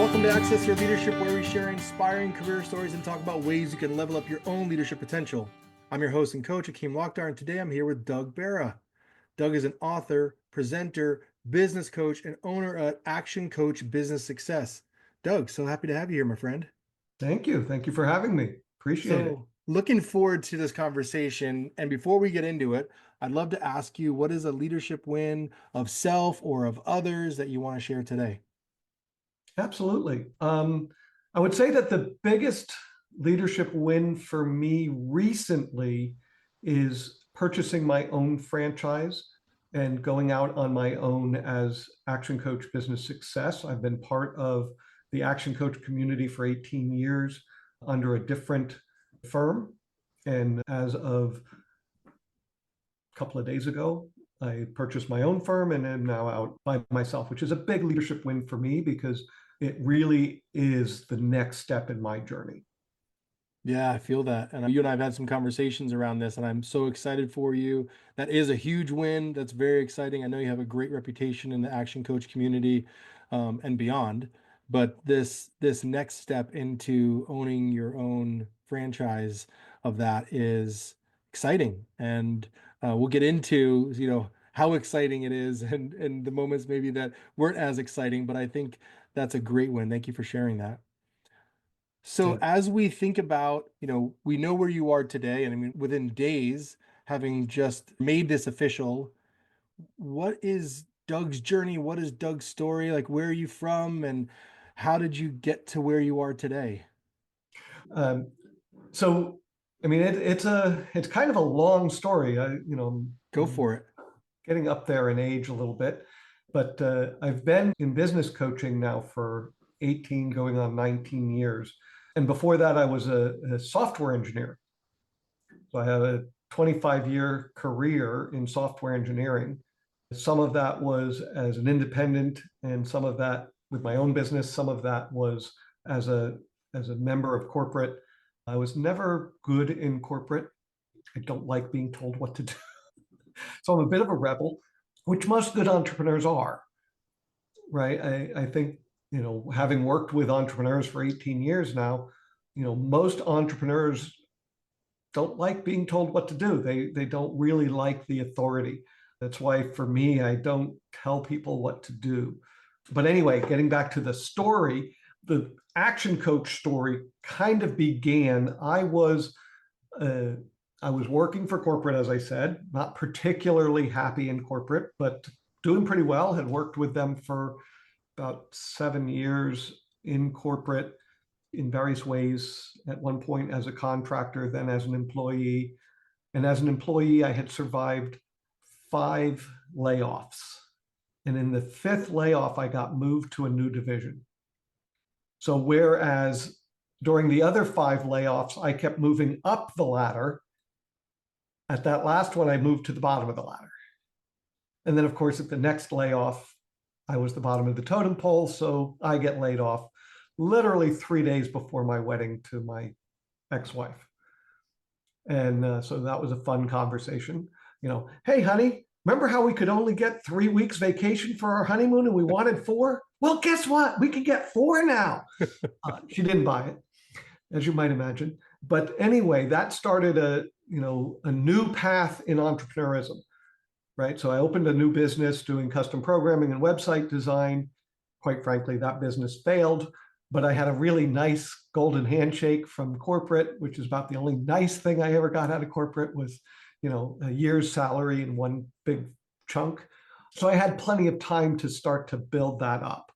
welcome to Access Your Leadership, where we share inspiring career stories and talk about ways you can level up your own leadership potential. I'm your host and coach, Akeem Lakhdar, and today I'm here with Doug Barra. Doug is an author, presenter, business coach, and owner at ActionCOACH Business Success. Doug, so happy to have you here, my friend. Thank you. Thank you for having me. Appreciate it. Looking forward to this conversation. And before we get into it, I'd love to ask you, what is a leadership win of self or of others that you want to share today? Absolutely. I would say that the biggest leadership win for me recently is purchasing my own franchise and going out on my own as ActionCOACH Business Success. I've been part of the ActionCOACH community for 18 years under a different firm. And as of a couple of days ago, I purchased my own firm and am now out by myself, which is a big leadership win for me because it really is the next step in my journey. Yeah, I feel that. And you and I have had some conversations around this, and I'm so excited for you. That is a huge win. That's very exciting. I know you have a great reputation in the ActionCOACH community, and beyond. But this next step into owning your own franchise of that is exciting. And we'll get into, how exciting it is and the moments maybe that weren't as exciting, but I think that's a great win. Thank you for sharing that. So Yeah. as we think about, we know where you are today, and I mean, within days, having just made this official, what is Doug's journey? What is Doug's story? Like, where are you from, and how did you get to where you are today? So, I mean, it's kind of a long story. Go for it. Getting up there in age a little bit, but I've been in business coaching now for 18, going on 19 years. And before that, I was a software engineer. So I have a 25-year career in software engineering. Some of that was as an independent, and some of that with my own business. Some of that was as a member of corporate. I was never good in corporate. I don't like being told what to do. So I'm a bit of a rebel, which most good entrepreneurs are, right? I think, having worked with entrepreneurs for 18 years now, most entrepreneurs don't like being told what to do. They don't really like the authority. That's why for me, I don't tell people what to do. But anyway, getting back to the story, the ActionCOACH story kind of began. I was working for corporate, as I said, not particularly happy in corporate, but doing pretty well. Had worked with them for about 7 years in corporate in various ways, at one point as a contractor, then as an employee. And as an employee, I had survived 5 layoffs. And in the 5th layoff, I got moved to a new division. So whereas during the other 5 layoffs, I kept moving up the ladder, at that last one, I moved to the bottom of the ladder. And then, of course, at the next layoff, I was the bottom of the totem pole. So I get laid off literally 3 days before my wedding to my ex-wife. And so that was a fun conversation. Hey, honey, remember how we could only get 3 weeks vacation for our honeymoon and we wanted 4? Well, guess what? We can get 4 now. She didn't buy it, as you might imagine. But anyway, that started a new path in entrepreneurism, right? So I opened a new business doing custom programming and website design. Quite frankly, that business failed, but I had a really nice golden handshake from corporate, which is about the only nice thing I ever got out of corporate was, a year's salary in one big chunk. So I had plenty of time to start to build that up.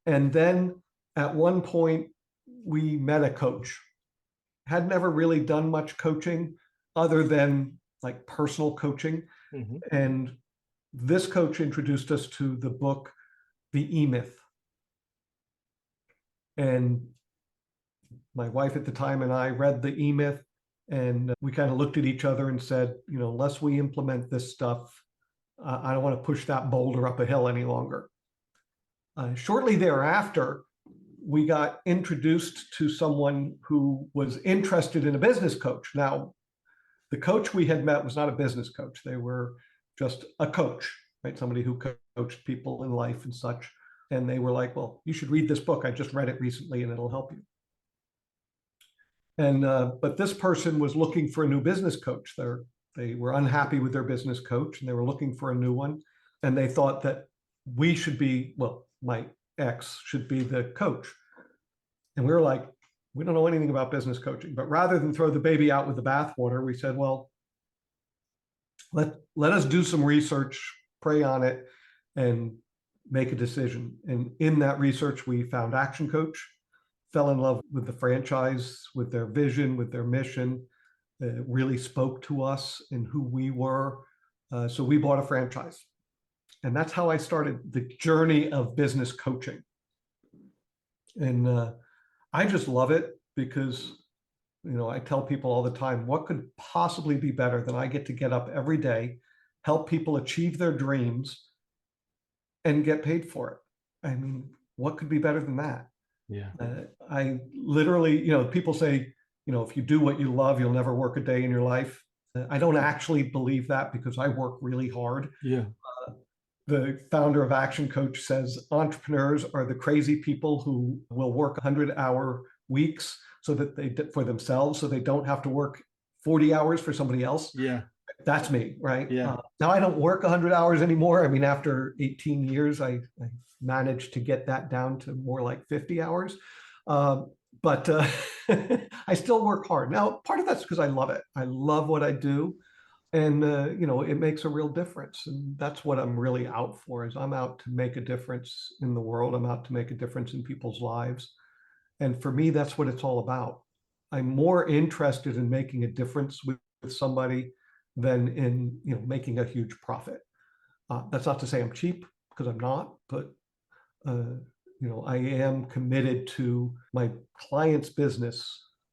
And then at one point, we met a coach. Had never really done much coaching other than like personal coaching. Mm-hmm. And this coach introduced us to the book, The E-Myth. And my wife at the time and I read the E-Myth, and we kind of looked at each other and said, unless we implement this stuff, I don't want to push that boulder up a hill any longer. Shortly thereafter, we got introduced to someone who was interested in a business coach. Now, the coach we had met was not a business coach. They were just a coach, right? Somebody who coached people in life and such. And they were like, well, you should read this book. I just read it recently and it'll help you. And but this person was looking for a new business coach. They were unhappy with their business coach and they were looking for a new one. And they thought that we should be, well, my ex should be the coach. And we were like, we don't know anything about business coaching. But rather than throw the baby out with the bathwater, we said, well, let us do some research, pray on it, and make a decision. And in that research, we found ActionCOACH, fell in love with the franchise, with their vision, with their mission. It really spoke to us and who we were. So we bought a franchise. And that's how I started the journey of business coaching. And I just love it because, I tell people all the time, what could possibly be better than I get up every day, help people achieve their dreams, and get paid for it? I mean, what could be better than that? Yeah. I literally, people say, if you do what you love, you'll never work a day in your life. I don't actually believe that because I work really hard. Yeah. The founder of ActionCOACH says entrepreneurs are the crazy people who will work 100-hour weeks so that for themselves, so they don't have to work 40 hours for somebody else. Yeah. That's me, right? Yeah. Now I don't work 100 hours anymore. I mean, after 18 years, I managed to get that down to more like 50 hours. But I still work hard. Now, part of that's because I love it. I love what I do. And, it makes a real difference. And that's what I'm really out for, is I'm out to make a difference in the world. I'm out to make a difference in people's lives. And for me, that's what it's all about. I'm more interested in making a difference with somebody than in, making a huge profit. That's not to say I'm cheap, because I'm not, but, I am committed to my client's business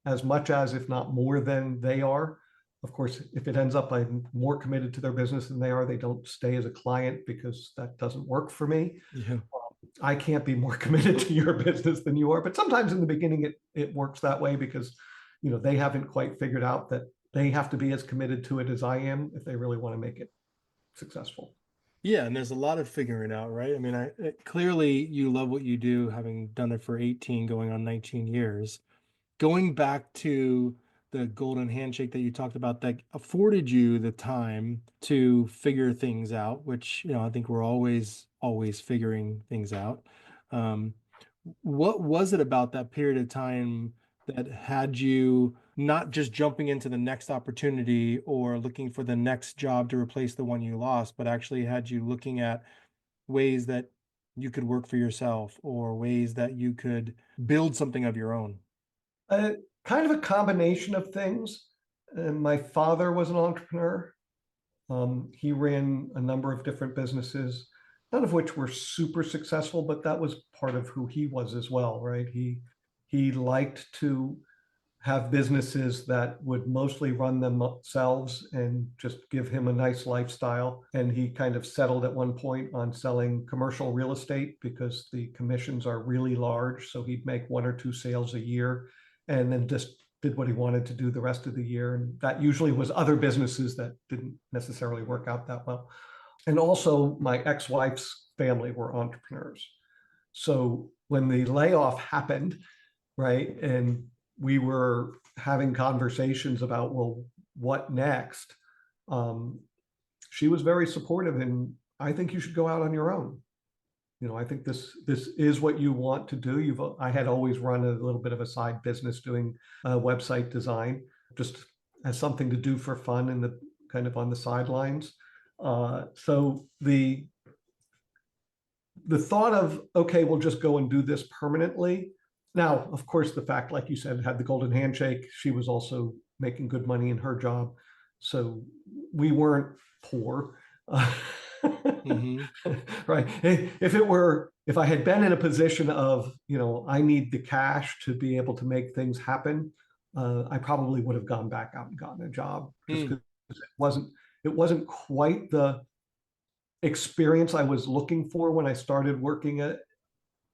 as much as, if not more than they are. Of course, if it ends up I'm more committed to their business than they are, they don't stay as a client because that doesn't work for me. Yeah. I can't be more committed to your business than you are. But sometimes in the beginning, it works that way because, they haven't quite figured out that they have to be as committed to it as I am if they really want to make it successful. Yeah, and there's a lot of figuring out, right? I mean, clearly you love what you do, having done it for 18, going on 19 years. Going back to the golden handshake that you talked about, that afforded you the time to figure things out, which, I think we're always figuring things out. Um, what was it about that period of time that had you not just jumping into the next opportunity or looking for the next job to replace the one you lost, but actually had you looking at ways that you could work for yourself or ways that you could build something of your own? Uh, Kind of a combination of things. My father was an entrepreneur. He ran a number of different businesses, none of which were super successful, but that was part of who he was as well, right? He liked to have businesses that would mostly run themselves and just give him a nice lifestyle. And he kind of settled at one point on selling commercial real estate because the commissions are really large. So he'd make 1 or 2 sales a year and then just did what he wanted to do the rest of the year. And that usually was other businesses that didn't necessarily work out that well. And also, my ex-wife's family were entrepreneurs. So when the layoff happened, right, and we were having conversations about, well, what next? She was very supportive, and I think you should go out on your own. I think this is what you want to do. I had always run a little bit of a side business doing website design, just as something to do for fun and the kind of on the sidelines. So the thought of, okay, we'll just go and do this permanently. Now, of course, the fact, like you said, had the golden handshake. She was also making good money in her job. So we weren't poor. Mm-hmm. Right. If I had been in a position of, I need the cash to be able to make things happen, I probably would have gone back out and gotten a job just because it wasn't quite the experience I was looking for when I started working at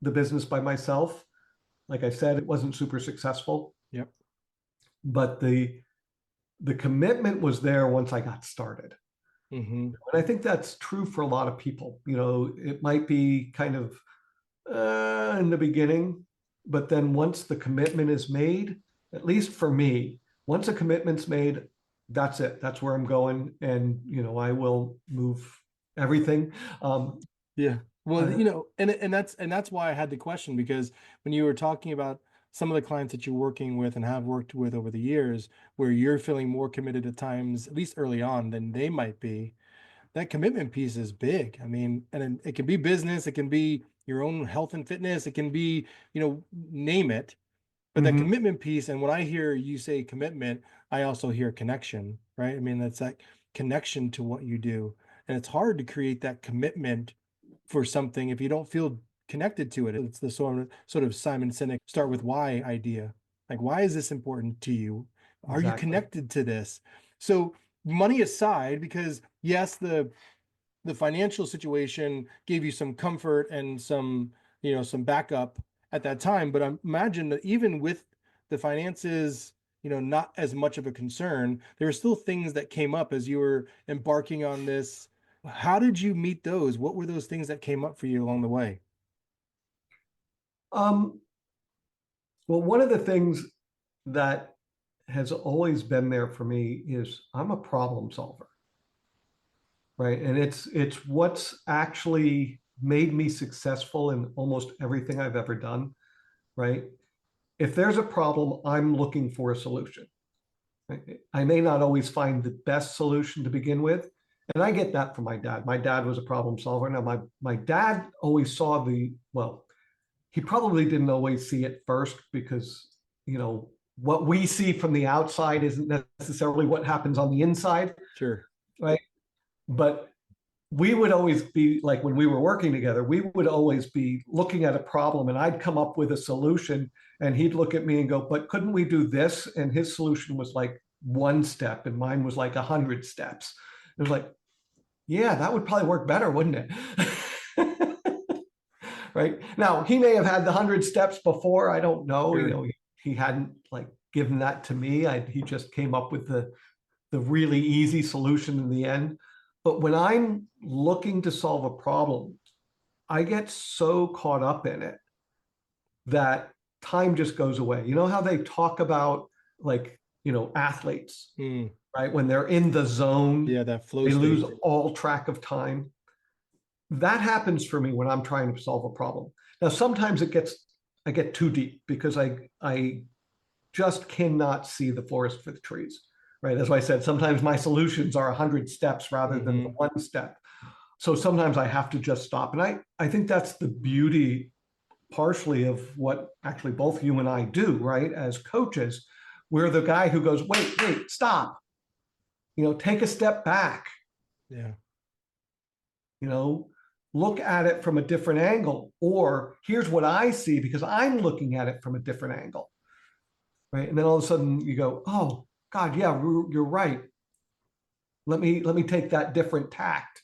the business by myself. Like I said, it wasn't super successful. Yep. But the commitment was there once I got started. Mm-hmm. And I think that's true for a lot of people. It might be kind of in the beginning, but then once the commitment is made, at least for me, once a commitment's made, that's it. That's where I'm going, and I will move everything. Um, Yeah. Well, uh, and that's why I had the question, because when you were talking about some of the clients that you're working with and have worked with over the years, where you're feeling more committed at times, at least early on, than they might be, that commitment piece is big. I mean, and it can be business, it can be your own health and fitness, it can be, name it. But that mhm, commitment piece, and when I hear you say commitment, I also hear connection, right? I mean, that's that connection to what you do. And it's hard to create that commitment for something if you don't feel connected to it. It's the sort of Simon Sinek start with why idea. Like, why is this important to you? Are you exactly. connected to this? So, money aside, because yes, the financial situation gave you some comfort and some backup at that time, but I imagine that even with the finances, not as much of a concern, there were still things that came up as you were embarking on this. How did you meet those? What were those things that came up for you along the way? Um, well, one of the things that has always been there for me is I'm a problem solver, right? And it's what's actually made me successful in almost everything I've ever done, right? If there's a problem, I'm looking for a solution. I may not always find the best solution to begin with. And I get that from my dad. My dad was a problem solver. Now, my dad always saw well, he probably didn't always see it first because, what we see from the outside isn't necessarily what happens on the inside, Sure. right? But we would always be like, when we were working together, we would always be looking at a problem and I'd come up with a solution and he'd look at me and go, but couldn't we do this? And his solution was like one step and mine was like 100 steps. It was like, yeah, that would probably work better, wouldn't it? Right now, he may have had the 100 steps before. I don't know. Sure. He hadn't like given that to me. He just came up with the really easy solution in the end. But when I'm looking to solve a problem, I get so caught up in it that time just goes away. You know how they talk about, like, athletes, Mm, right? When they're in the zone, yeah, that flow they lose state. all track of time. That happens for me when I'm trying to solve a problem. Now, sometimes I get too deep because I just cannot see the forest for the trees, right? As I said, sometimes my solutions are 100 steps rather than the Hmm. one step. So sometimes I have to just stop. And I think that's the beauty, partially, of what actually both you and I do, right? As coaches, we're the guy who goes, wait, stop, take a step back, Yeah. you know, look at it from a different angle. Or here's what I see because I'm looking at it from a different angle, right? And then all of a sudden you go, oh, God, yeah, you're right. Let me take that different tact,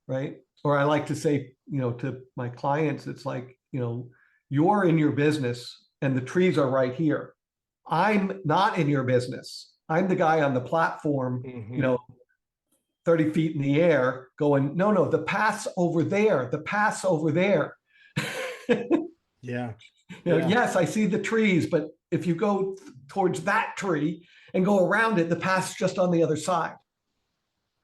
right? Or I like to say, to my clients, it's like, you're in your business and the trees are right here. I'm not in your business. I'm the guy on the platform, Hmm. 30 feet in the air going, no, the path's over there. The path's over there. Yeah. Yeah. Yes, I see the trees, but if you go towards that tree and go around it, the path's just on the other side.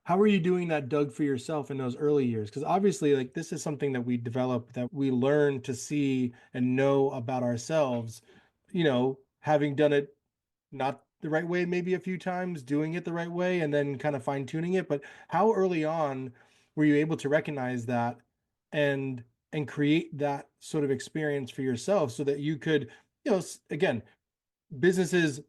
How are you doing that, Doug, for yourself in those early years? Because obviously, like, this is something that we develop, that we learn to see and know about ourselves, having done it not the right way, maybe a few times, doing it the right way, and then kind of fine tuning it. But how early on were you able to recognize that and and create that sort of experience for yourself so that you could, again, businesses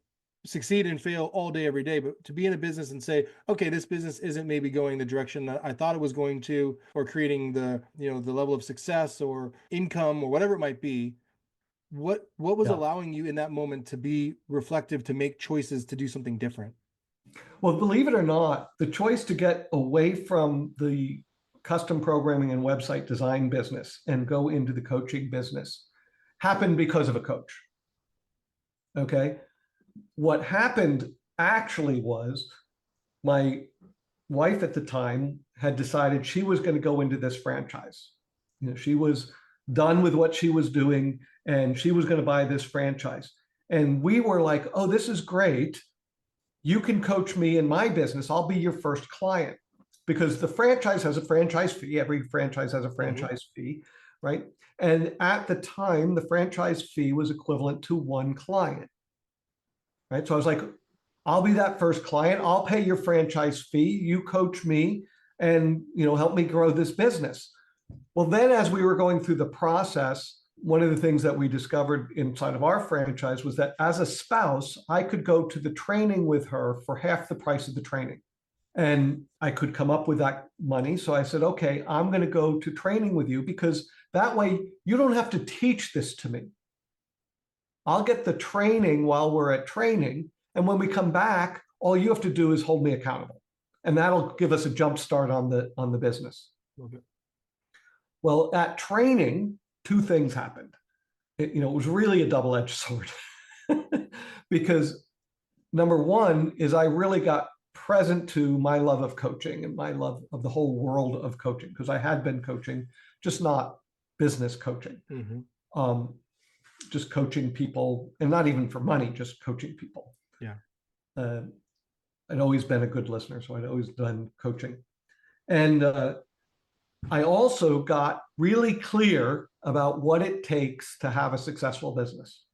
succeed and fail all day, every day. But to be in a business and say, okay, this business isn't maybe going the direction that I thought it was going to, or creating the level of success or income or whatever it might be. What was Yeah. allowing you in that moment to be reflective, to make choices to do something different? Well, believe it or not, the choice to get away from the custom programming and website design business and go into the coaching business happened because of a coach. Okay. What happened actually was my wife at the time had decided she was going to go into this franchise. She was done with what she was doing, and she was going to buy this franchise. And we were like, oh, this is great. You can coach me in my business. I'll be your first client, because the franchise has a franchise fee. Every franchise has a Mhm. franchise fee, right? And at the time, the franchise fee was equivalent to one client, right? So I was like, I'll be that first client. I'll pay your franchise fee. You coach me and, help me grow this business. Well, then as we were going through the process, one of the things that we discovered inside of our franchise was that as a spouse, I could go to the training with her for half the price of the training. And I could come up with that money. So I said, okay, I'm going to go to training with you, because that way you don't have to teach this to me. I'll get the training while we're at training. And when we come back, all you have to do is hold me accountable. And that'll give us a jump start on the business. Okay. Well, at training, two things happened. It was really a double-edged sword. Because number one is I really got present to my love of coaching and my love of the whole world of coaching, because I had been coaching, just not business coaching. Mhm. Um, just coaching people, and not even for money, just coaching people. Yeah. Uh, I'd always been a good listener, so I'd always done coaching. And I also got really clear about what it takes to have a successful business.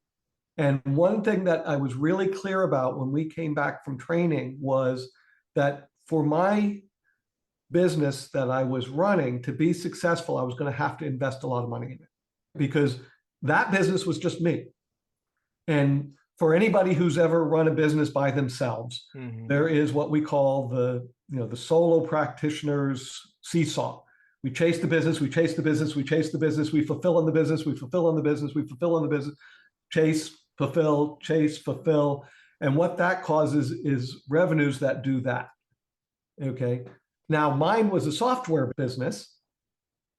And one thing that I was really clear about when we came back from training was that for my business that I was running to be successful, I was going to have to invest a lot of money in it, because that business was just me. And for anybody who's ever run a business by themselves, Mhm. there is what we call the solo practitioner's seesaw. We chase the business, we chase the business, we chase the business, we fulfill in the business, we fulfill in the business, we fulfill in the business, chase, fulfill. And what that causes is revenues that do that. Okay. Now, mine was a software business,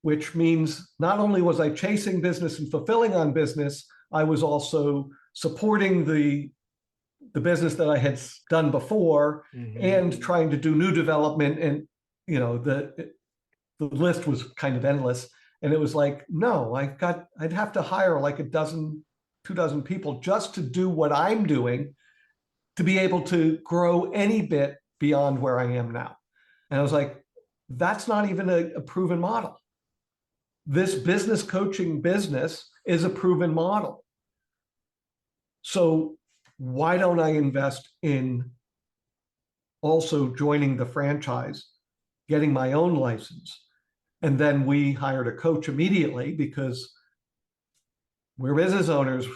which means not only was I chasing business and fulfilling on business, I was also supporting the business that I had done before, Mhm. and trying to do new development. And the list was kind of endless. And it was like, no, I'd have to hire like a dozen, 2 dozen people just to do what I'm doing, to be able to grow any bit beyond where I am now. And I was like, that's not even a proven model. This business coaching business is a proven model. So why don't I invest in also joining the franchise, getting my own license? And then we hired a coach immediately, because we're business owners.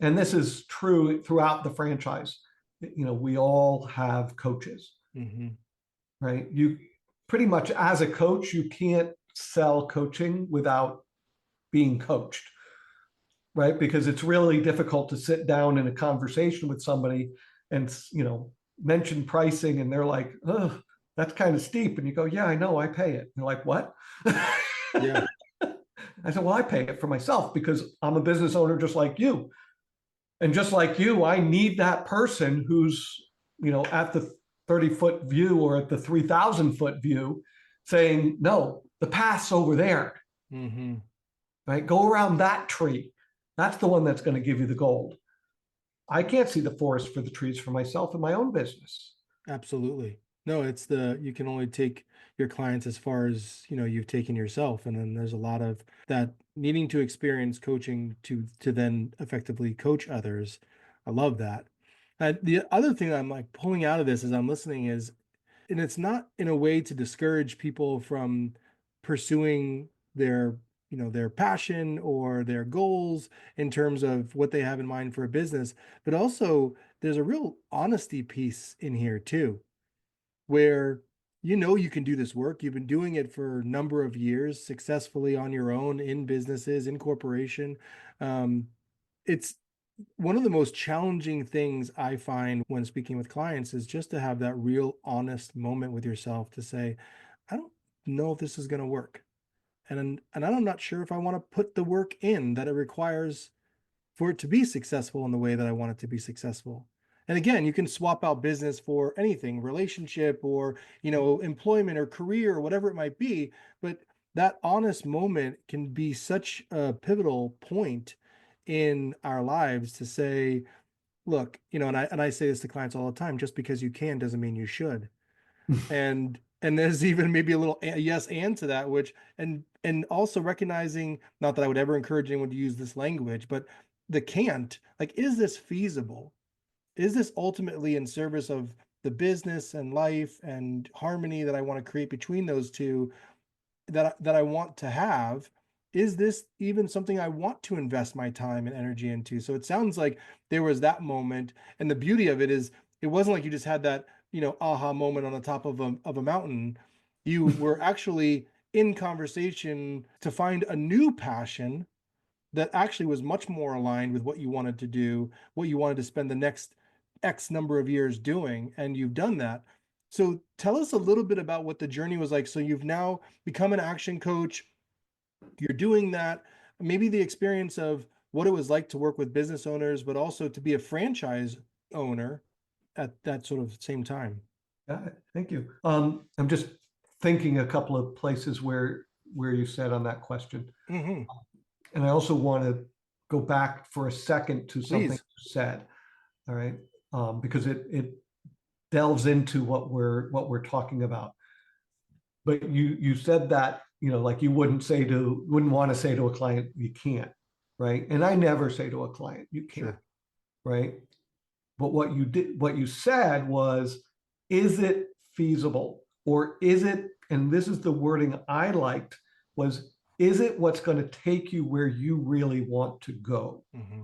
And this is true throughout the franchise. We all have coaches, Mhm. right? You pretty much, as a coach, you can't sell coaching without being coached, right? Because it's really difficult to sit down in a conversation with somebody and, mention pricing, and they're like, oh, that's kind of steep. And you go, yeah, I know, I pay it. And they're like, what? Yeah. I said, well, I pay it for myself, because I'm a business owner just like you. And just like you, I need that person who's, at the 30-foot view or at the 3,000-foot view, saying, no, the path's over there, Mhm. right? Go around that tree. That's the one that's going to give you the gold. I can't see the forest for the trees for myself in my own business. Absolutely. No, it's you can only take your clients as far as, you've taken yourself. And then there's a lot of that needing to experience coaching to then effectively coach others. I love that. The other thing I'm like pulling out of this as I'm listening is, and it's not in a way to discourage people from pursuing their passion or their goals in terms of what they have in mind for a business, but also there's a real honesty piece in here too, where you can do this work. You've been doing it for a number of years successfully on your own, in businesses, in corporation. It's one of the most challenging things I find when speaking with clients is just to have that real honest moment with yourself to say, I don't know if this is going to work. And I'm not sure if I want to put the work in that it requires for it to be successful in the way that I want it to be successful. And again, you can swap out business for anything, relationship or, employment or career or whatever it might be. But that honest moment can be such a pivotal point in our lives to say, look, and I say this to clients all the time, just because you can doesn't mean you should. And there's even maybe a little yes and to that, which and also recognizing, not that I would ever encourage anyone to use this language, but the can't, like, is this feasible? Is this ultimately in service of the business and life and harmony that I want to create between those two, that I want to have? Is this even something I want to invest my time and energy into? So it sounds like there was that moment, and the beauty of it is it wasn't like you just had that, aha moment on the top of a mountain. You were actually in conversation to find a new passion that actually was much more aligned with what you wanted to do, what you wanted to spend the next X number of years doing, and you've done that. So tell us a little bit about what the journey was like. So you've now become an action coach, you're doing that, maybe the experience of what it was like to work with business owners, but also to be a franchise owner at that sort of same time. Got it. Thank you. I'm just thinking a couple of places where you said on that question. Hmm. And I also want to go back for a second to something Please. you said. All right. Because it delves into what we're talking about. But you said that, like you wouldn't want to say to a client, you can't, right? And I never say to a client, you can't, Sure. right? But what you said was, is it feasible? Or is it, and this is the wording I liked, was, is it what's going to take you where you really want to go? Hmm.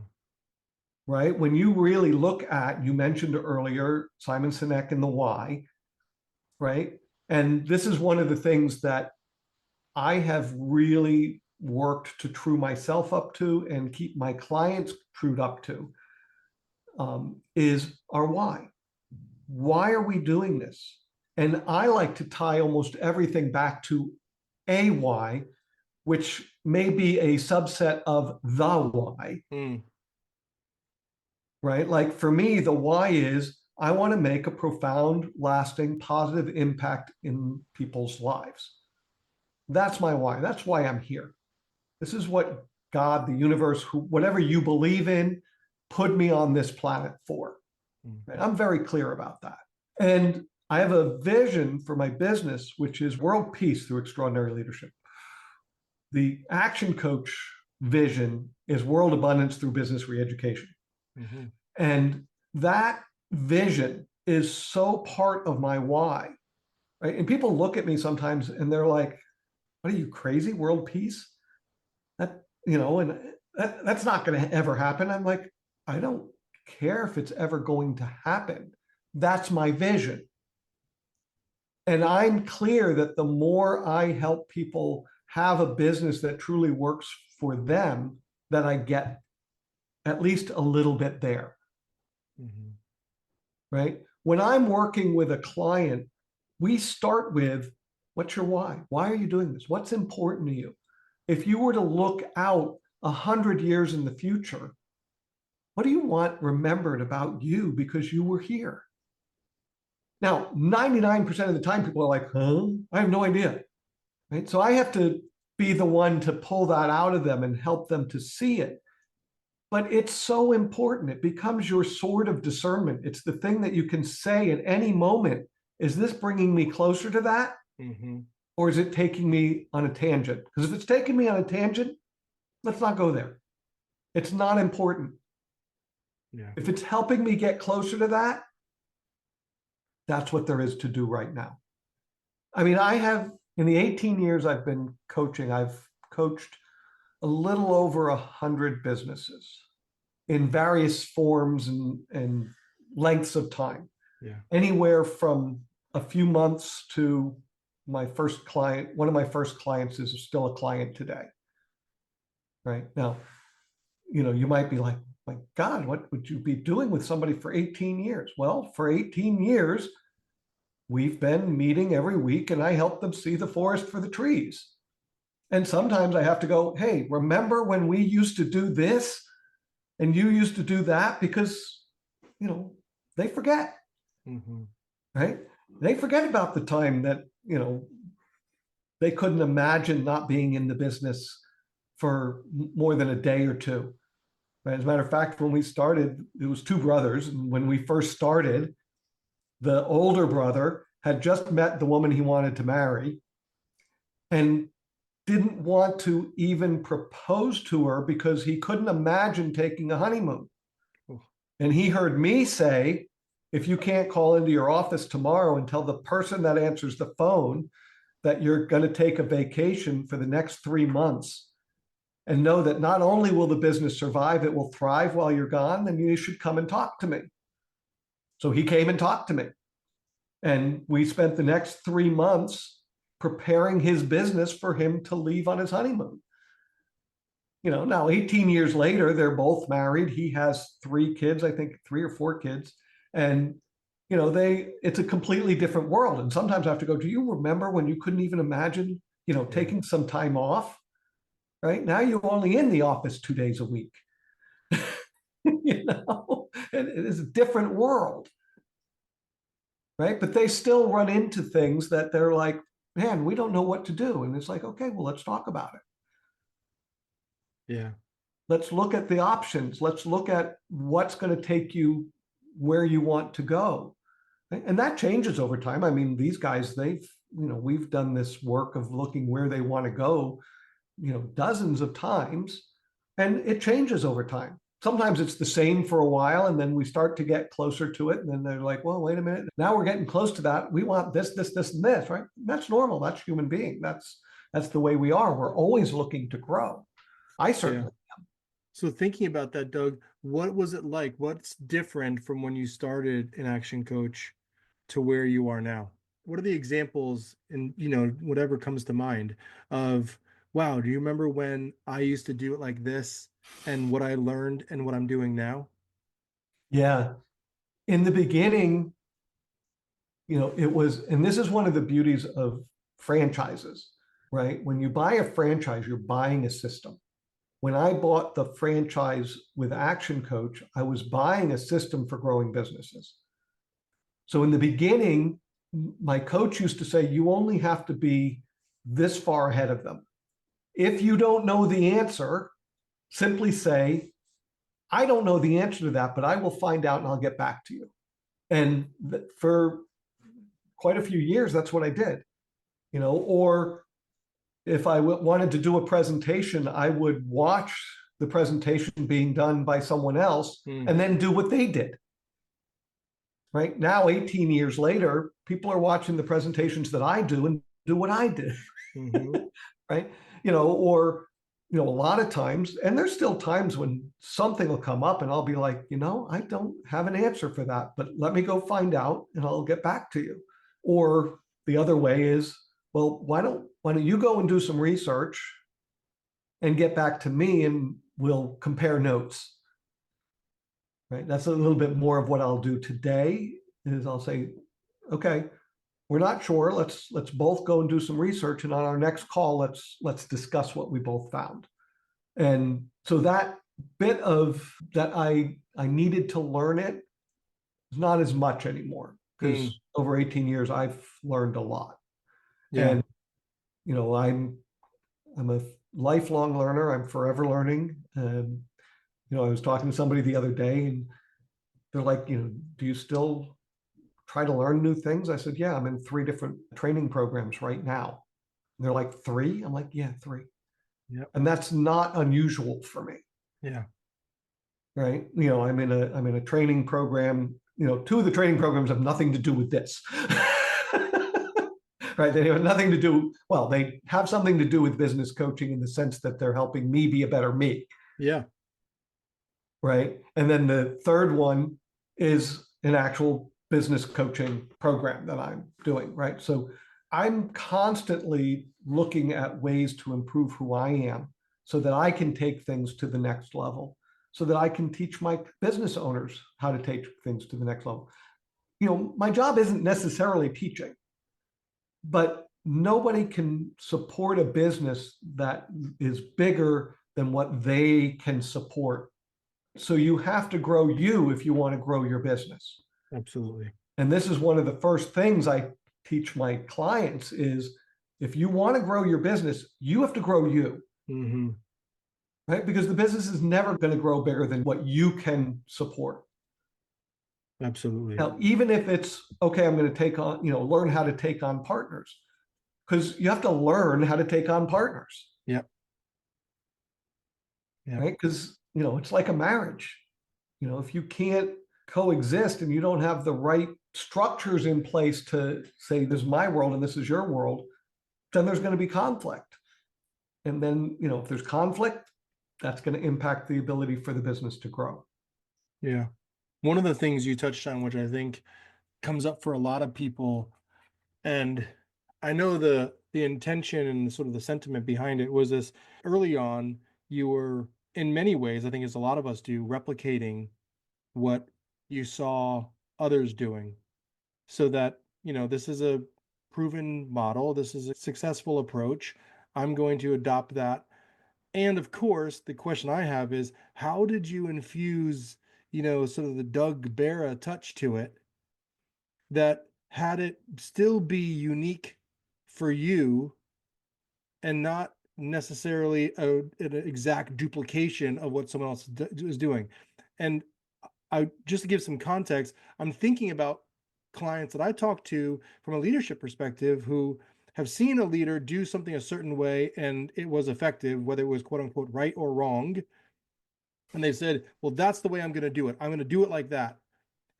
Right? When you really look at, you mentioned earlier, Simon Sinek and the why, right? And this is one of the things that I have really worked to true myself up to and keep my clients trued up to, is our why. Why are we doing this? And I like to tie almost everything back to a why, which may be a subset of the why, Mm. right? Like for me, the why is I want to make a profound, lasting, positive impact in people's lives. That's my why. That's why I'm here. This is what God, the universe, whatever you believe in, put me on this planet for. Mm. Right? I'm very clear about that. And I have a vision for my business, which is world peace through extraordinary leadership. The action coach vision is world abundance through business reeducation. Hmm. And that vision is so part of my why. Right? And people look at me sometimes and they're like, what are you, crazy? World peace? And that's not going to ever happen. I'm like, I don't care if it's ever going to happen. That's my vision. And I'm clear that the more I help people have a business that truly works for them, that I get at least a little bit there, Hmm. right? When I'm working with a client, we start with, what's your why? Why are you doing this? What's important to you? If you were to look out 100 years in the future, what do you want remembered about you because you were here? Now, 99% of the time, people are like, huh? I have no idea. Right? So I have to be the one to pull that out of them and help them to see it. But it's so important. It becomes your sword of discernment. It's the thing that you can say at any moment, is this bringing me closer to that? Hmm. Or is it taking me on a tangent? Because if it's taking me on a tangent, let's not go there. It's not important. Yeah. If it's helping me get closer to that, that's what there is to do right now. I mean, I have, in the 18 years I've been coaching, I've coached a little over 100 businesses in various forms and lengths of time, Yeah. anywhere from a few months to my first client. One of my first clients is still a client today. Right now, you might be like, my God, what would you be doing with somebody for 18 years? Well, for 18 years, we've been meeting every week and I help them see the forest for the trees. And sometimes I have to go, hey, remember when we used to do this and you used to do that? Because, they forget, Hmm. right? They forget about the time that, they couldn't imagine not being in the business for more than a day or two. Right? As a matter of fact, when we started, it was two brothers. And when we first started, the older brother had just met the woman he wanted to marry and didn't want to even propose to her because he couldn't imagine taking a honeymoon. And he heard me say, if you can't call into your office tomorrow and tell the person that answers the phone that you're going to take a vacation for the next 3 months and know that not only will the business survive, it will thrive while you're gone, then you should come and talk to me. So he came and talked to me. And we spent the next 3 months preparing his business for him to leave on his honeymoon. Now 18 years later, they're both married. He has 3 kids, I think 3 or 4 kids. And, it's a completely different world. And sometimes I have to go, do you remember when you couldn't even imagine, taking some time off? Right now, you're only in the office 2 days a week. It is a different world. Right. But they still run into things that they're like, man, we don't know what to do. And it's like, okay, well, let's talk about it. Yeah. Let's look at the options. Let's look at what's going to take you where you want to go. And that changes over time. I mean, these guys, we've done this work of looking where they want to go, dozens of times, and it changes over time. Sometimes it's the same for a while, and then we start to get closer to it. And then they're like, well, wait a minute. Now we're getting close to that. We want this, this, this, and this, right? That's normal. That's human being. That's the way we are. We're always looking to grow. I certainly am. So thinking about that, Doug, what was it like? What's different from when you started in Action Coach to where you are now? What are the examples in, whatever comes to mind of, wow, do you remember when I used to do it like this and what I learned and what I'm doing now? Yeah. In the beginning, it was, and this is one of the beauties of franchises, right? When you buy a franchise, you're buying a system. When I bought the franchise with Action Coach, I was buying a system for growing businesses. So in the beginning, my coach used to say, you only have to be this far ahead of them. If you don't know the answer, simply say, I don't know the answer to that, but I will find out and I'll get back to you. And for quite a few years, that's what I did, or if I wanted to do a presentation, I would watch the presentation being done by someone else and then do what they did. Right now, 18 years later, people are watching the presentations that I do and do what I did. Right. Or, a lot of times, and there's still times when something will come up and I'll be like, I don't have an answer for that, but let me go find out and I'll get back to you. Or the other way is, well, why don't you go and do some research and get back to me and we'll compare notes. Right. That's a little bit more of what I'll do today is I'll say, okay, we're not sure. Let's both go and do some research. And on our next call, let's discuss what we both found. And so that bit of that I needed to learn it is not as much anymore because over 18 years, I've learned a lot. Yeah. And, I'm a lifelong learner. I'm forever learning. And, I was talking to somebody the other day and they're like, do you still try to learn new things? I said, yeah, I'm in 3 different training programs right now. And they're like, 3? I'm like, yeah, 3. Yep. And that's not unusual for me. Yeah. Right. I'm in a training program, 2 of the training programs have nothing to do with this. Right. They have nothing to do. Well, they have something to do with business coaching in the sense that they're helping me be a better me. Yeah. Right. And then the third one is an actual business coaching program that I'm doing. Right. So I'm constantly looking at ways to improve who I am so that I can take things to the next level, so that I can teach my business owners how to take things to the next level. My job isn't necessarily teaching, but nobody can support a business that is bigger than what they can support. So you have to grow you if you want to grow your business. Absolutely. And this is one of the first things I teach my clients is If you want to grow your business, you have to grow you, Hmm. right? Because the business is never going to grow bigger than what you can support. Absolutely. Now, even if it's okay, I'm going to take on, learn how to take on partners, because you have to learn how to take on partners, Yep. Yep. right? Because, it's like a marriage. If you can't coexist and you don't have the right structures in place to say, this is my world and this is your world, then there's going to be conflict. And then, if there's conflict, that's going to impact the ability for the business to grow. Yeah. One of the things you touched on, which I think comes up for a lot of people, and I know the intention and sort of the sentiment behind it was this: early on, you were in many ways, I think as a lot of us do, replicating what you saw others doing, so that, this is a proven model, this is a successful approach. I'm going to adopt that. And of course, the question I have is, how did you infuse, sort of the Doug Barra touch to it that had it still be unique for you and not necessarily an exact duplication of what someone else is doing? And I just to give some context, I'm thinking about clients that I talk to from a leadership perspective who have seen a leader do something a certain way and it was effective, whether it was quote unquote right or wrong. And they said, well, that's the way I'm going to do it. I'm going to do it like that.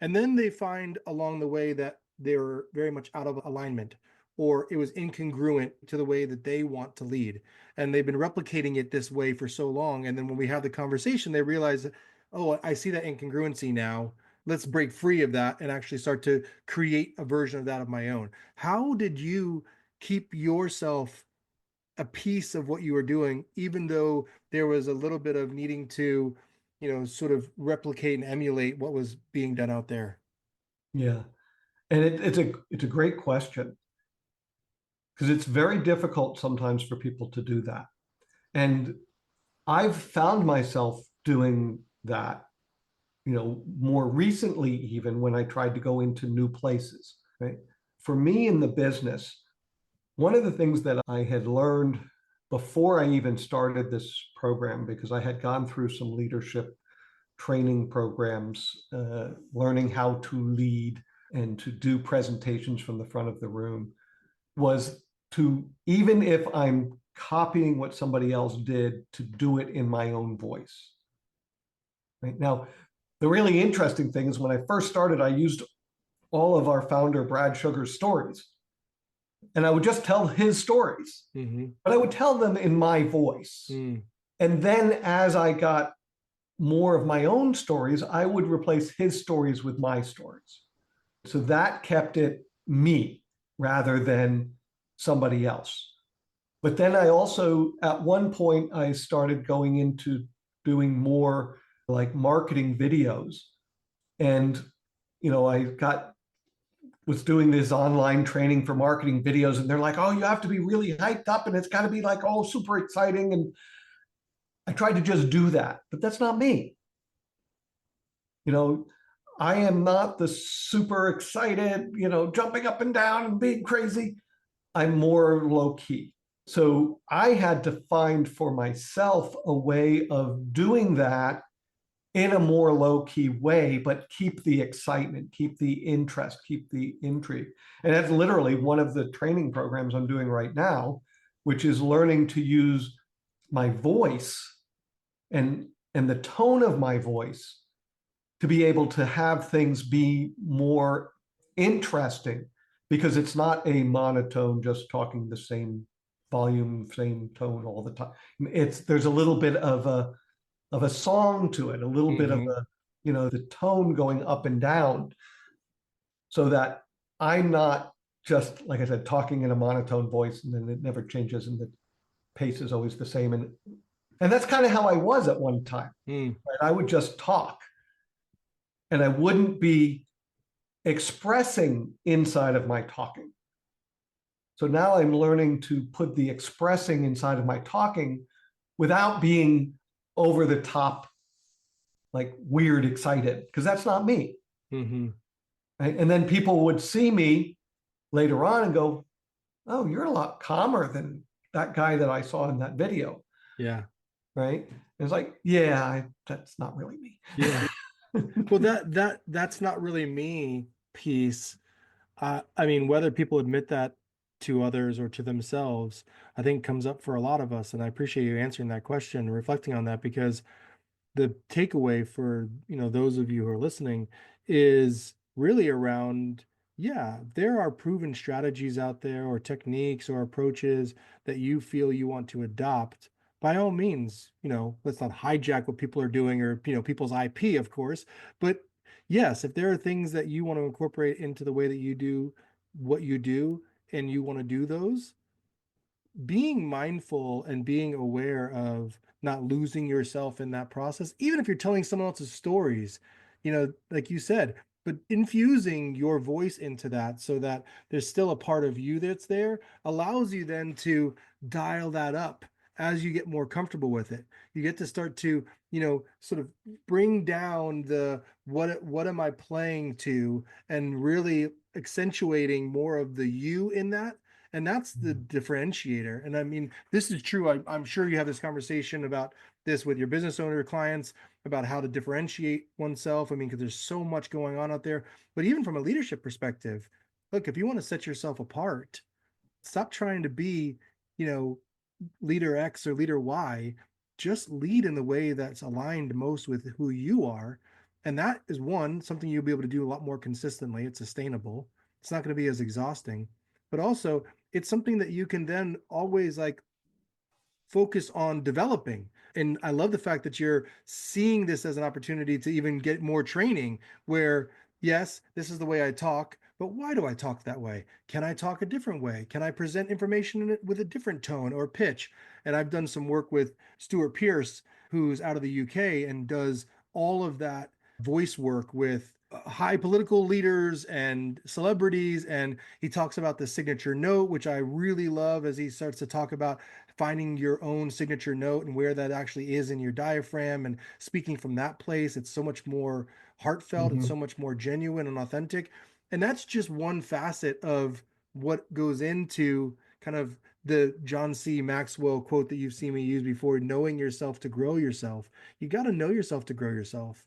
And then they find along the way that they were very much out of alignment, or it was incongruent to the way that they want to lead. And they've been replicating it this way for so long. And then when we have the conversation, they realize, oh, I see that incongruency now. Let's break free of that and actually start to create a version of that of my own. How did you keep yourself a piece of what you were doing, even though there was a little bit of needing to, sort of replicate and emulate what was being done out there? Yeah. And it's a great question, because it's very difficult sometimes for people to do that. And I've found myself doing that, more recently, even when I tried to go into new places, right? For me in the business, one of the things that I had learned before I even started this program, because I had gone through some leadership training programs, learning how to lead and to do presentations from the front of the room, was to, even if I'm copying what somebody else did, to do it in my own voice. Right now, the really interesting thing is when I first started, I used all of our founder Brad Sugar's stories, and I would just tell his stories, Mm-hmm. but I would tell them in my voice. Mm. And then as I got more of my own stories, I would replace his stories with my stories. So that kept it me rather than somebody else. But then I also, at one point, I started going into doing more like marketing videos. And, I was doing this online training for marketing videos, and they're like, oh, you have to be really hyped up and it's got to be like, oh, super exciting. And I tried to just do that, but that's not me. You know, I am not the super excited, jumping up and down and being crazy. I'm more low key. So I had to find for myself a way of doing that in a more low key way, but keep the excitement, keep the interest, keep the intrigue. And that's literally one of the training programs I'm doing right now, which is learning to use my voice and the tone of my voice to be able to have things be more interesting, because it's not a monotone, just talking the same volume, same tone all the time. There's a little bit of a song to it, a little bit of Mm-hmm. the tone going up and down, so that I'm not just, like I said, talking in a monotone voice and then it never changes and the pace is always the same. And that's kind of how I was at one time. Mm. Right? I would just talk and I wouldn't be expressing inside of my talking. So now I'm learning to put the expressing inside of my talking without being over the top, like weird excited, because that's not me. Mm-hmm. Right? And then people would see me later on and go, oh, you're a lot calmer than that guy that I saw in that video, Yeah. right? And it's like, yeah, that's not really me. Yeah. Well, that's not really me piece. I mean, whether people admit that to others or to themselves, I think comes up for a lot of us. And I appreciate you answering that question and reflecting on that, because the takeaway for, those of you who are listening is really around, yeah, there are proven strategies out there or techniques or approaches that you feel you want to adopt. By all means, let's not hijack what people are doing, or people's IP, of course. But yes, if there are things that you want to incorporate into the way that you do what you do, and you want to do those, being mindful and being aware of not losing yourself in that process, even if you're telling someone else's stories, like you said, but infusing your voice into that so that there's still a part of you that's there, allows you then to dial that up as you get more comfortable with it. You get to start to, sort of bring down the what am I playing to, and really accentuating more of the you in that. And that's the differentiator. And I mean, this is true. I'm sure you have this conversation about this with your business owner clients, about how to differentiate oneself. I mean, because there's so much going on out there. But even from a leadership perspective, look, if you want to set yourself apart, stop trying to be, you know, leader X or leader Y. Just lead in the way that's aligned most with who you are. And that is something you'll be able to do a lot more consistently. It's sustainable. It's not going to be as exhausting, but also it's something that you can then always like focus on developing. And I love the fact that you're seeing this as an opportunity to even get more training where, yes, this is the way I talk, but why do I talk that way? Can I talk a different way? Can I present information with a different tone or pitch? And I've done some work with Stuart Pearce, who's out of the UK and does all of that voice work with high political leaders and celebrities. And he talks about the signature note, which I really love, as he starts to talk about finding your own signature note and where that actually is in your diaphragm and speaking from that place. It's so much more heartfelt, it's so Mhm. much more genuine and authentic. And that's just one facet of what goes into kind of the John C. Maxwell quote that you've seen me use before: knowing yourself to grow yourself. You got to know yourself to grow yourself.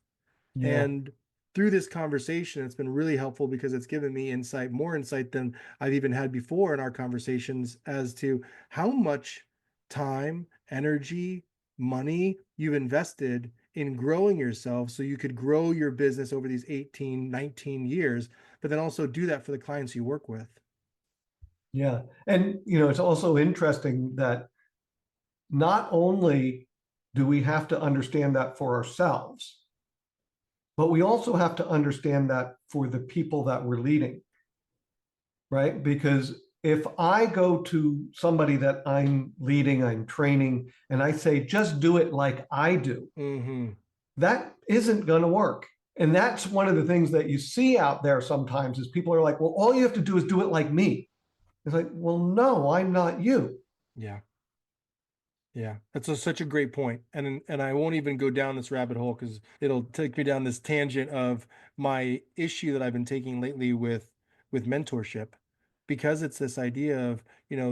Yeah. And through this conversation, it's been really helpful because it's given me insight, more insight than I've even had before in our conversations, as to how much time, energy, money you've invested in growing yourself so you could grow your business over these 18, 19 years, but then also do that for the clients you work with. Yeah. And, it's also interesting that not only do we have to understand that for ourselves, but we also have to understand that for the people that we're leading, right? Because if I go to somebody that I'm leading, I'm training, and I say, just do it like I do, Mm-hmm. that isn't going to work. And that's one of the things that you see out there sometimes is people are like, well, all you have to do is do it like me. It's like, well, no, I'm not you. Yeah. Yeah, that's such a great point. And I won't even go down this rabbit hole because it'll take me down this tangent of my issue that I've been taking lately with mentorship, because it's this idea of,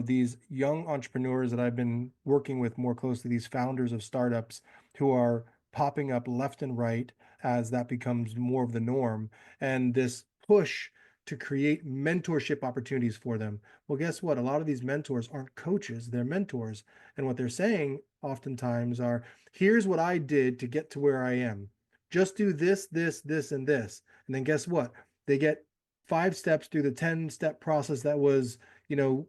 these young entrepreneurs that I've been working with more closely, these founders of startups who are popping up left and right as that becomes more of the norm, and this push to create mentorship opportunities for them. Well, guess what? A lot of these mentors aren't coaches, they're mentors, and what they're saying oftentimes are, here's what I did to get to where I am. Just do this, this, this, and this. And then guess what? They get 5 steps through the 10-step process that was, you know,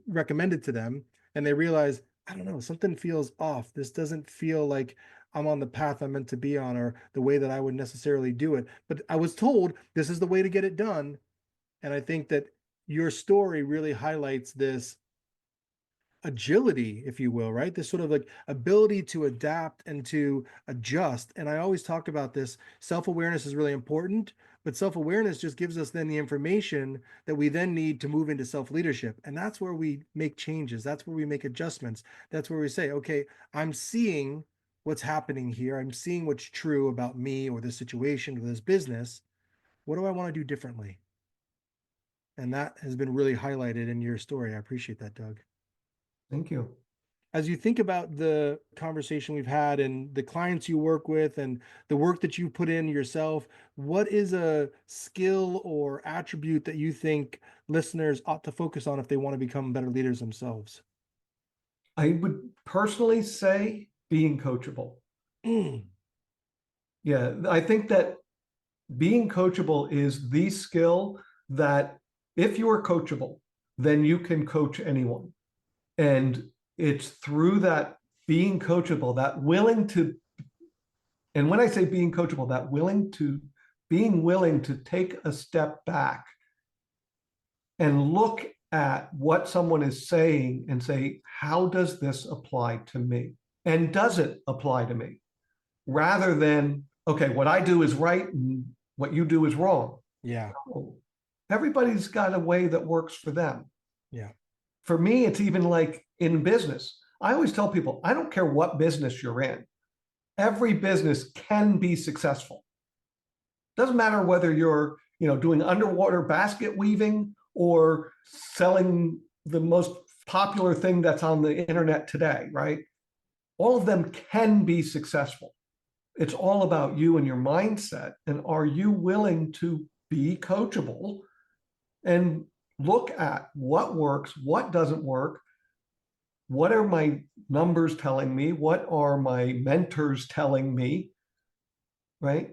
recommended to them. And they realize, I don't know, something feels off. This doesn't feel like I'm on the path I'm meant to be on, or the way that I would necessarily do it. But I was told this is the way to get it done. And I think that your story really highlights this agility, if you will, right? This sort of like ability to adapt and to adjust. And I always talk about this: self awareness is really important, but self awareness just gives us then the information that we then need to move into self leadership. And that's where we make changes. That's where we make adjustments. That's where we say, okay, I'm seeing what's happening here. I'm seeing what's true about me or this situation or this business. What do I want to do differently? And that has been really highlighted in your story. I appreciate that, Doug. Thank you. As you think about the conversation we've had and the clients you work with and the work that you put in yourself, what is a skill or attribute that you think listeners ought to focus on if they want to become better leaders themselves? I would personally say being coachable. Mm, Yeah, I think that being coachable is the skill that if you are coachable, then you can coach anyone. And it's through that being coachable, that willing to, and when I say being coachable, that being willing to take a step back and look at what someone is saying and say, how does this apply to me? And does it apply to me? Rather than, okay, what I do is right and what you do is wrong. yeah, No. Everybody's got a way that works for them. yeah. For me, it's even like in business. I always tell people, I don't care what business you're in. Every business can be successful. Doesn't matter whether you're, doing underwater basket weaving or selling the most popular thing that's on the internet today, right? All of them can be successful. It's all about you and your mindset. And are you willing to be coachable and look at what works, what doesn't work, what are my numbers telling me, what are my mentors telling me, right?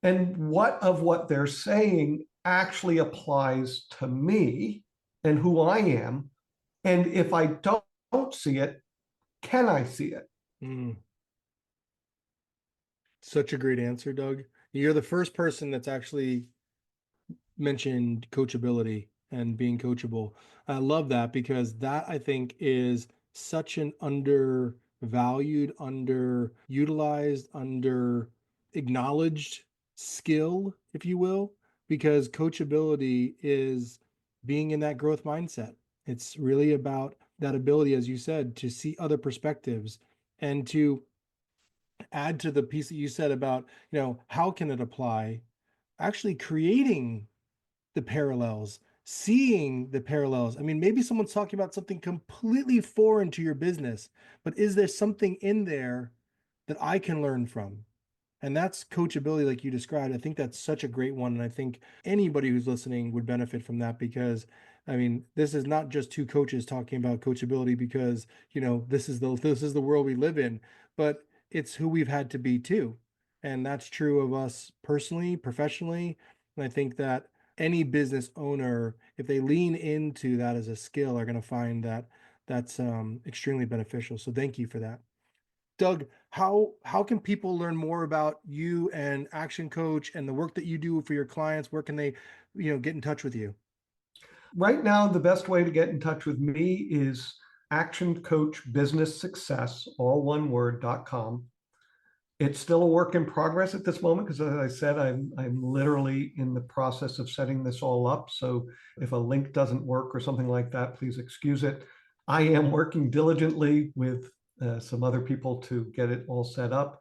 And what of what they're saying actually applies to me and who I am. And if I don't see it, can I see it? Mm. Such a great answer, Doug. You're the first person that's actually mentioned coachability and being coachable. I love that because that I think is such an undervalued, underutilized, under acknowledged skill, if you will, because coachability is being in that growth mindset. It's really about that ability, as you said, to see other perspectives and to add to the piece that you said about, how can it apply? Actually creating the parallels, seeing the parallels. I mean, maybe someone's talking about something completely foreign to your business, but is there something in there that I can learn from? And that's coachability, like you described. I think that's such a great one. And I think anybody who's listening would benefit from that because, I mean, this is not just two coaches talking about coachability because, this is the world we live in, but it's who we've had to be too. And that's true of us personally, professionally. And I think that any business owner, if they lean into that as a skill, are going to find that that's extremely beneficial. So thank you for that. Doug, how can people learn more about you and Action Coach and the work that you do for your clients? Where can they, get in touch with you? Right now, the best way to get in touch with me is Action Coach Business Success, all one word.com. It's still a work in progress at this moment because, as I said, I'm literally in the process of setting this all up. So if a link doesn't work or something like that, please excuse it. I am working diligently with some other people to get it all set up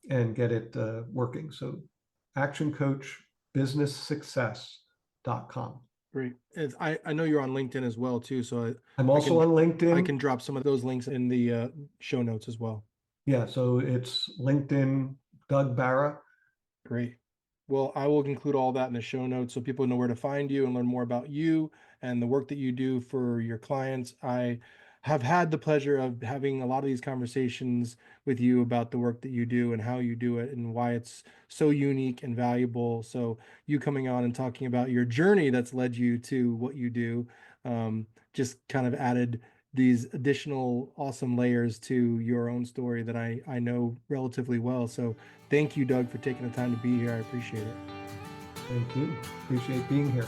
and get it working. So actioncoachbusinesssuccess.com. Great. I know you're on LinkedIn as well too, so I'm I also can on I LinkedIn. can drop some of those links in the show notes as well. Yeah, so it's LinkedIn, Doug Barra. Great. Well, I will include all that in the show notes so people know where to find you and learn more about you and the work that you do for your clients. I have had the pleasure of having a lot of these conversations with you about the work that you do and how you do it and why it's so unique and valuable. So, you coming on and talking about your journey that's led you to what you do just kind of added these additional awesome layers to your own story that I know relatively well. So, thank you, Doug, for taking the time to be here. I appreciate it. Thank you. Appreciate being here.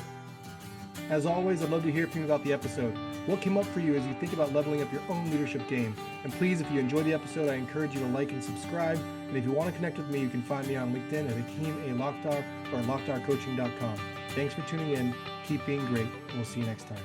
As always, I'd love to hear from you about the episode. What came up for you as you think about leveling up your own leadership game? And please, if you enjoyed the episode, I encourage you to like and subscribe. And if you want to connect with me, you can find me on LinkedIn at Hakeem A. Lokhtar or lokhtarcoaching.com. Thanks for tuning in. Keep being great, and we'll see you next time.